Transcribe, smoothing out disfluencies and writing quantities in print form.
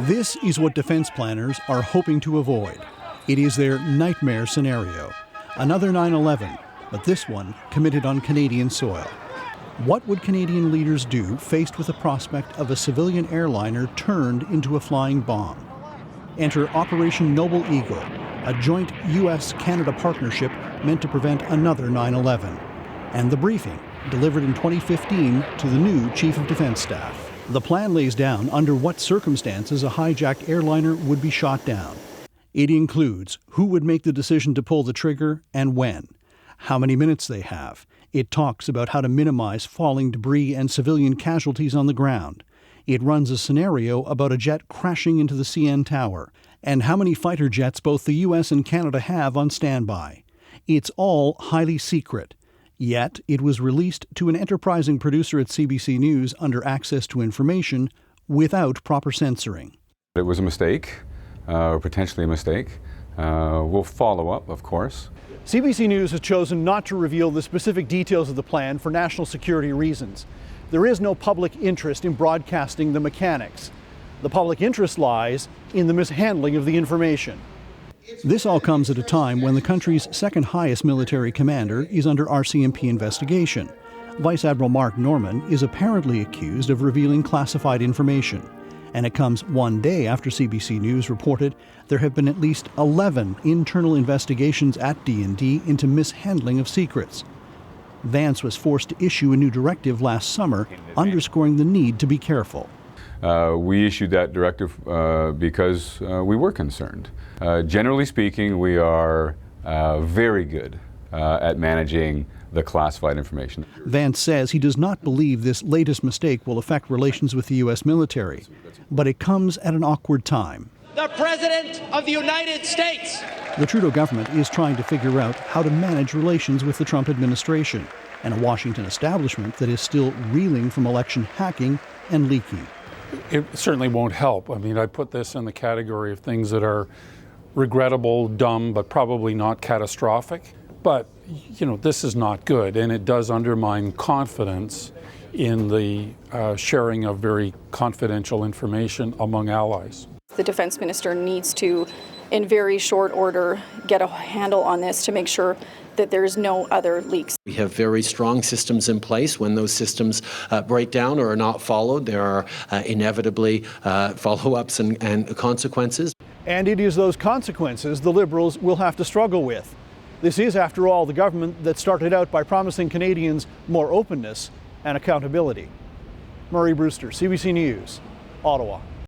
This is what defense planners are hoping to avoid. It is their nightmare scenario. Another 9/11, but this one committed on Canadian soil. What would Canadian leaders do faced with the prospect of a civilian airliner turned into a flying bomb? Enter Operation Noble Eagle, a joint U.S.-Canada partnership meant to prevent another 9/11. And The Briefing, delivered in 2015 to the new Chief of Defense Staff. The plan lays down under what circumstances a hijacked airliner would be shot down. It includes who would make the decision to pull the trigger and when, how many minutes they have. It talks about how to minimize falling debris and civilian casualties on the ground. It runs a scenario about a jet crashing into the CN Tower and how many fighter jets both the U.S. and Canada have on standby. It's all highly secret. Yet, it was released to an enterprising producer at CBC News under access to information without proper censoring. It was a mistake, or potentially a mistake. We'll follow up, of course. CBC News has chosen not to reveal the specific details of the plan for national security reasons. There is no public interest in broadcasting the mechanics. The public interest lies in the mishandling of the information. This all comes at a time when the country's second highest military commander is under RCMP investigation. Vice Admiral Mark Norman is apparently accused of revealing classified information. And it comes one day after CBC News reported there have been at least 11 internal investigations at D&D into mishandling of secrets. Vance was forced to issue a new directive last summer, underscoring the need to be careful. We issued that directive because we were concerned. Generally speaking, we are very good at managing the classified information. Vance says he does not believe this latest mistake will affect relations with the U.S. military, but it comes at an awkward time. The President of the United States! The Trudeau government is trying to figure out how to manage relations with the Trump administration and a Washington establishment that is still reeling from election hacking and leaking. It certainly won't help. I mean, I put this in the category of things that are regrettable, dumb, but probably not catastrophic. But, you know, this is not good, and it does undermine confidence in the sharing of very confidential information among allies. The defense minister needs to, in very short order, get a handle on this to make sure that there's no other leaks. We have very strong systems in place. When those systems break down or are not followed, there are inevitably follow-ups and consequences. And it is those consequences the Liberals will have to struggle with. This is, after all, the government that started out by promising Canadians more openness and accountability. Brewster, CBC News, Ottawa.